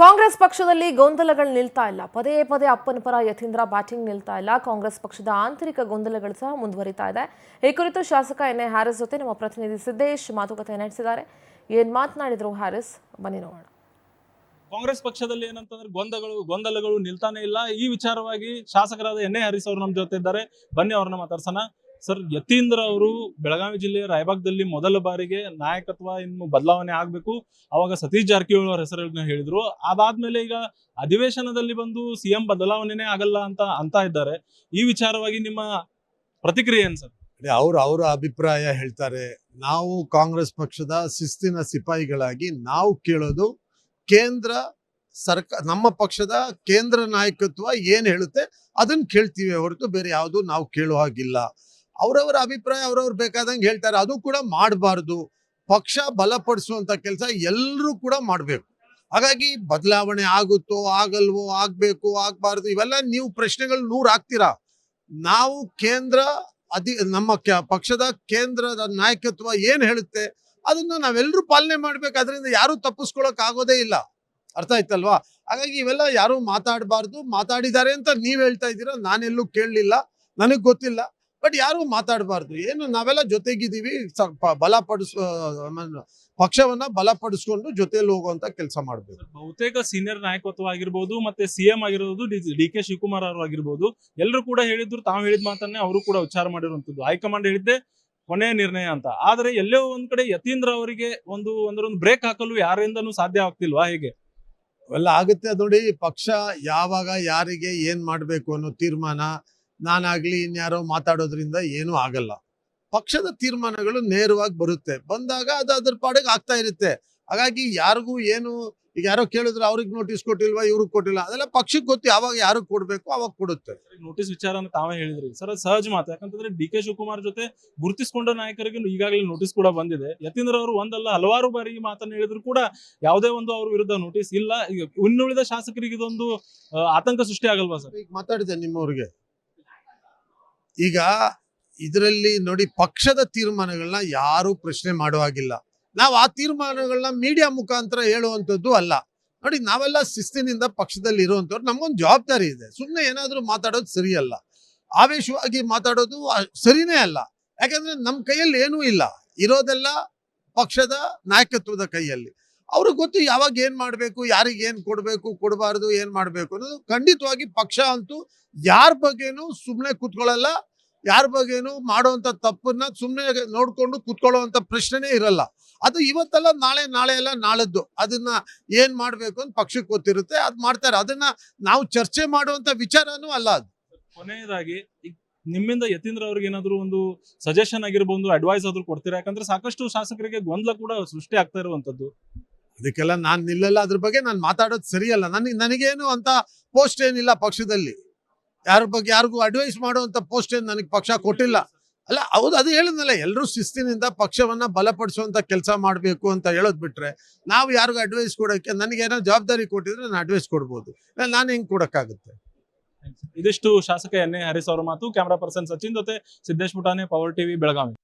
ಕಾಂಗ್ರೆಸ್ ಪಕ್ಷದಲ್ಲಿ ಗೊಂದಲಗಳು ನಿಲ್ತಾ ಇಲ್ಲ. ಪದೇ ಪದೇ ಅಪ್ಪನ ಪರ ಯತೀಂದ್ರ ಬ್ಯಾಟಿಂಗ್ ನಿಲ್ತಾ ಇಲ್ಲ. ಕಾಂಗ್ರೆಸ್ ಪಕ್ಷದ ಆಂತರಿಕ ಗೊಂದಲಗಳು ಸಹ ಮುಂದುವರಿತಾ ಇದೆ. ಈ ಕುರಿತು ಶಾಸಕ ಎನ್.ಎ. ಹ್ಯಾರಿಸ್ ಜೊತೆ ನಮ್ಮ ಪ್ರತಿನಿಧಿ ಸಿದ್ದೇಶ್ ಮಾತುಕತೆ ನಡೆಸಿದ್ದಾರೆ. ಏನ್ ಮಾತನಾಡಿದ್ರು ಹ್ಯಾರಿಸ್, ಬನ್ನಿ ನೋಡೋಣ. ಕಾಂಗ್ರೆಸ್ ಪಕ್ಷದಲ್ಲಿ ಏನಂತಂದ್ರೆ ಗೊಂದಲಗಳು ನಿಲ್ತಾನೆ ಇಲ್ಲ. ಈ ವಿಚಾರವಾಗಿ ಶಾಸಕರಾದ ಎನ್.ಎ. ಹ್ಯಾರಿಸ್ ಅವರು ನಮ್ಮ ಜೊತೆ ಇದ್ದಾರೆ. ಬನ್ನಿ ಅವ್ರನ್ನ ಮಾತಾಡ್ಸೋಣ. ಸರ್, ಯತೀಂದ್ರ ಅವರು ಬೆಳಗಾವಿ ಜಿಲ್ಲೆಯ ರಾಯಬಾಗದಲ್ಲಿ ಮೊದಲ ಬಾರಿಗೆ ನಾಯಕತ್ವ ಇನ್ನು ಬದಲಾವಣೆ ಆಗ್ಬೇಕು, ಅವಾಗ ಸತೀಶ್ ಜಾರಕಿಹೊಳಿ ಅವರ ಹೆಸರನ್ನ ಹೇಳಿದ್ರು. ಅದಾದ್ಮೇಲೆ ಈಗ ಅಧಿವೇಶನದಲ್ಲಿ ಬಂದು ಸಿಎಂ ಬದಲಾವಣೆನೇ ಆಗಲ್ಲ ಅಂತ ಇದ್ದಾರೆ. ಈ ವಿಚಾರವಾಗಿ ನಿಮ್ಮ ಪ್ರತಿಕ್ರಿಯೆ ಏನ್ ಸರ್? ಅವರ ಅಭಿಪ್ರಾಯ ಹೇಳ್ತಾರೆ. ನಾವು ಕಾಂಗ್ರೆಸ್ ಪಕ್ಷದ ಶಿಸ್ತಿನ ಸಿಪಾಯಿಗಳಾಗಿ ನಾವು ಕೇಳೋದು ಕೇಂದ್ರ ಸರ್ಕಾರ, ನಮ್ಮ ಪಕ್ಷದ ಕೇಂದ್ರ ನಾಯಕತ್ವ ಏನ್ ಹೇಳುತ್ತೆ ಅದನ್ನ ಕೇಳ್ತೀವಿ ಹೊರತು ಬೇರೆ ಯಾವುದು ನಾವು ಕೇಳೋ ಹಾಗಿಲ್ಲ. ಅವರವರ ಅಭಿಪ್ರಾಯ ಅವ್ರವ್ರು ಬೇಕಾದಂಗೆ ಹೇಳ್ತಾರೆ. ಅದು ಕೂಡ ಮಾಡಬಾರ್ದು. ಪಕ್ಷ ಬಲಪಡಿಸುವಂತ ಕೆಲಸ ಎಲ್ಲರೂ ಕೂಡ ಮಾಡಬೇಕು. ಹಾಗಾಗಿ ಬದಲಾವಣೆ ಆಗುತ್ತೋ ಆಗಲ್ವೋ, ಆಗ್ಬೇಕು ಆಗ್ಬಾರ್ದು, ಇವೆಲ್ಲ ನೀವು ಪ್ರಶ್ನೆಗಳು 100 ಹಾಕ್ತೀರಾ. ನಾವು ನಮ್ಮ ಪಕ್ಷದ ಕೇಂದ್ರದ ನಾಯಕತ್ವ ಏನ್ ಹೇಳುತ್ತೆ ಅದನ್ನ ನಾವೆಲ್ಲರೂ ಪಾಲನೆ ಮಾಡ್ಬೇಕು. ಅದರಿಂದ ಯಾರು ತಪ್ಪಿಸ್ಕೊಳಕ್ ಆಗೋದೇ ಇಲ್ಲ. ಅರ್ಥ ಆಯ್ತಲ್ವಾ? ಹಾಗಾಗಿ ಇವೆಲ್ಲ ಯಾರು ಮಾತಾಡಬಾರ್ದು. ಮಾತಾಡಿದ್ದಾರೆ ಅಂತ ನೀವ್ ಹೇಳ್ತಾ ಇದ್ದೀರಾ, ನಾನೆಲ್ಲೂ ಕೇಳಲಿಲ್ಲ, ನನಗ್ ಗೊತ್ತಿಲ್ಲ. ಬಟ್ ಯಾರು ಮಾತಾಡಬಾರ್ದು. ಏನು ನಾವೆಲ್ಲ ಜೊತೆಗಿದ್ದೀವಿ, ಪಕ್ಷವನ್ನ ಬಲಪಡಿಸ್ಕೊಂಡು ಜೊತೆಯಲ್ಲಿ ಹೋಗುವಂತ ಕೆಲಸ ಮಾಡ್ಬೇಕು. ಬಹುತೇಕ ಸೀನಿಯರ್ ನಾಯಕತ್ವ ಆಗಿರ್ಬೋದು, ಮತ್ತೆ ಸಿಎಂ ಆಗಿರೋದು ಡಿ.ಕೆ. ಶಿವಕುಮಾರ್ ಅವರು ಆಗಿರ್ಬೋದು, ಎಲ್ಲರೂ ಕೂಡ ಹೇಳಿದ್ರು, ತಾವು ಹೇಳಿದ ಮಾತನ್ನೇ ಅವರು ಕೂಡ ಉಚ್ಚಾರ ಮಾಡಿರುವಂತದ್ದು. ಹೈಕಮಾಂಡ್ ಹೇಳಿದ್ದೆ ಕೊನೆಯ ನಿರ್ಣಯ ಅಂತ. ಆದ್ರೆ ಎಲ್ಲೋ ಒಂದ್ ಕಡೆ ಯತೀಂದ್ರ ಅವರಿಗೆ ಒಂದು ಬ್ರೇಕ್ ಹಾಕಲು ಯಾರಿಂದನೂ ಸಾಧ್ಯ ಆಗ್ತಿಲ್ವಾ? ಹೇಗೆ ಅವೆಲ್ಲ ಆಗುತ್ತೆ ನೋಡಿ. ಪಕ್ಷ ಯಾವಾಗ ಯಾರಿಗೆ ಏನ್ ಮಾಡ್ಬೇಕು ಅನ್ನೋ ತೀರ್ಮಾನ ನಾನಾಗ್ಲಿ ಇನ್ಯಾರೋ ಮಾತಾಡೋದ್ರಿಂದ ಏನೂ ಆಗಲ್ಲ. ಪಕ್ಷದ ತೀರ್ಮಾನಗಳು ನೇರವಾಗಿ ಬರುತ್ತೆ. ಬಂದಾಗ ಅದು ಅದ್ರ ಪಾಡಿಗೆ ಆಗ್ತಾ ಇರುತ್ತೆ. ಹಾಗಾಗಿ ಯಾರಿಗೂ ಏನು, ಈಗ ಯಾರೋ ಕೇಳಿದ್ರೆ ಅವ್ರಿಗೆ ನೋಟಿಸ್ ಕೊಟ್ಟಿಲ್ವಾ, ಇವ್ರಿಗೆ ಕೊಟ್ಟಿಲ್ಲ, ಅದೆಲ್ಲ ಪಕ್ಷಕ್ಕೆ ಗೊತ್ತು. ಯಾವಾಗ ಯಾರಿಗೆ ಕೊಡ್ಬೇಕು ಅವಾಗ ಕೊಡುತ್ತೆ. ನೋಟಿಸ್ ವಿಚಾರ ತಾವೇ ಹೇಳಿದ್ರಿ ಸರ್, ಸಹಜ ಮಾತು. ಯಾಕಂತಂದ್ರೆ ಡಿ.ಕೆ. ಶಿವಕುಮಾರ್ ಜೊತೆ ಗುರುತಿಸಿಕೊಂಡ ನಾಯಕರಿಗೆ ಈಗಾಗಲೇ ನೋಟಿಸ್ ಕೂಡ ಬಂದಿದೆ. ಯತೀಂದ್ರ ಅವರು ಒಂದಲ್ಲ ಹಲವಾರು ಬಾರಿ ಮಾತನ್ನು ಹೇಳಿದ್ರು ಕೂಡ ಯಾವುದೇ ಒಂದು ಅವ್ರ ವಿರುದ್ಧ ನೋಟಿಸ್ ಇಲ್ಲ. ಈಗ ಇನ್ನುಳಿದ ಶಾಸಕರಿಗೆ ಇದೊಂದು ಆತಂಕ ಸೃಷ್ಟಿ ಆಗಲ್ವಾ ಸರ್? ಈಗ ಮಾತಾಡಿದೆ ನಿಮ್ಮವ್ರಿಗೆ. ಈಗ ಇದರಲ್ಲಿ ನೋಡಿ, ಪಕ್ಷದ ತೀರ್ಮಾನಗಳನ್ನ ಯಾರು ಪ್ರಶ್ನೆ ಮಾಡುವಾಗಿಲ್ಲ. ನಾವು ಆ ತೀರ್ಮಾನಗಳನ್ನ ಮೀಡಿಯಾ ಮುಖಾಂತರ ಹೇಳುವಂಥದ್ದು ಅಲ್ಲ. ನೋಡಿ, ನಾವೆಲ್ಲ ಶಿಸ್ತಿನಿಂದ ಪಕ್ಷದಲ್ಲಿ ಇರುವಂತವ್ರು, ನಮ್ಗೊಂದು ಜವಾಬ್ದಾರಿ ಇದೆ. ಸುಮ್ಮನೆ ಏನಾದ್ರೂ ಮಾತಾಡೋದು ಸರಿಯಲ್ಲ, ಆವೇಶವಾಗಿ ಮಾತಾಡೋದು ಸರಿನೇ ಅಲ್ಲ. ಯಾಕಂದ್ರೆ ನಮ್ಮ ಕೈಯಲ್ಲಿ ಏನೂ ಇಲ್ಲ, ಇರೋದೆಲ್ಲ ಪಕ್ಷದ ನಾಯಕತ್ವದ ಕೈಯಲ್ಲಿ. ಅವ್ರಿಗೆ ಗೊತ್ತು ಯಾವಾಗ ಏನ್ ಮಾಡ್ಬೇಕು, ಯಾರಿಗೆ ಏನ್ ಕೊಡ್ಬೇಕು, ಕೊಡಬಾರ್ದು, ಏನ್ ಮಾಡ್ಬೇಕು ಅನ್ನೋದು. ಖಂಡಿತವಾಗಿ ಪಕ್ಷ ಅಂತೂ ಯಾರ ಬಗ್ಗೆನೂ ಸುಮ್ಮನೆ ಕೂತ್ಕೊಳ್ಳಲ್ಲ. ಯಾರ ಬಗ್ಗೆನೂ ಮಾಡುವಂತ ತಪ್ಪನ್ನ ಸುಮ್ಮನೆ ನೋಡ್ಕೊಂಡು ಕೂತ್ಕೊಳ್ಳುವಂತ ಪ್ರಶ್ನೆನೇ ಇರಲ್ಲ. ಅದು ಇವತ್ತಲ್ಲ ನಾಳೆ, ನಾಳೆ ಅಲ್ಲ ನಾಳದ್ದು. ಅದನ್ನ ಏನ್ ಮಾಡ್ಬೇಕು ಅಂತ ಪಕ್ಷಕ್ಕೆ ಗೊತ್ತಿರುತ್ತೆ, ಅದ್ ಮಾಡ್ತಾರೆ. ಅದನ್ನ ನಾವು ಚರ್ಚೆ ಮಾಡುವಂತ ವಿಚಾರನೂ ಅಲ್ಲ ಅದು. ಕೊನೆಯದಾಗಿ ನಿಮ್ಮಿಂದ ಯತೀಂದ್ರ ಅವ್ರಿಗೆ ಏನಾದ್ರು ಒಂದು ಸಜೆಷನ್ ಆಗಿರ್ಬೋದು, ಅಡ್ವೈಸ್ ಆದ್ರೂ ಕೊಡ್ತೀರಾ? ಯಾಕಂದ್ರೆ ಸಾಕಷ್ಟು ಶಾಸಕರಿಗೆ ಗೊಂದಲ ಕೂಡ ಸೃಷ್ಟಿ ಆಗ್ತಾ ಇರುವಂತದ್ದು. ಅದಕ್ಕೆಲ್ಲ ನಾನ್ ನಿಲ್ಲಲ್ಲ. ಅದ್ರ ಬಗ್ಗೆ ನಾನು ಮಾತಾಡೋದು ಸರಿಯಲ್ಲ. ನನಗೇನು ಅಂತ ಪೋಸ್ಟ್ ಏನಿಲ್ಲ ಪಕ್ಷದಲ್ಲಿ. ಯಾರ ಬಗ್ಗೆ ಯಾರಿಗೂ ಅಡ್ವೈಸ್ ಮಾಡುವಂತ ಪೋಸ್ಟ್ ಏನು ನನಗೆ ಪಕ್ಷ ಕೊಟ್ಟಿಲ್ಲ. ಅಲ್ಲ, ಹೌದು, ಅದು ಹೇಳಿದ್ನಲ್ಲ, ಎಲ್ಲರೂ ಶಿಸ್ತಿನಿಂದ ಪಕ್ಷವನ್ನ ಬಲಪಡಿಸುವಂತ ಕೆಲಸ ಮಾಡ್ಬೇಕು ಅಂತ ಹೇಳೋದ್ ಬಿಟ್ರೆ ನಾವು ಯಾರಿಗೂ ಅಡ್ವೈಸ್ ಕೊಡೋಕೆ, ನನಗೇನೋ ಜವಾಬ್ದಾರಿ ಕೊಟ್ಟಿದ್ರೆ ನಾನು ಅಡ್ವೈಸ್ ಕೊಡ್ಬೋದು. ನಾನು ಹೆಂಗ್ ಕೊಡಕ್ಕಾಗುತ್ತೆ? ಇದಿಷ್ಟು ಶಾಸಕ ಎನ್.ಎ. ಹ್ಯಾರಿಸ್ ಅವರ ಮಾತು. ಕ್ಯಾಮರಾ ಪರ್ಸನ್ ಸಚಿನ್ ಜೊತೆ ಸಿದ್ದೇಶ್ ಪುಟಾನೆ, ಪವರ್ ಟಿವಿ, ಬೆಳಗಾವಿ.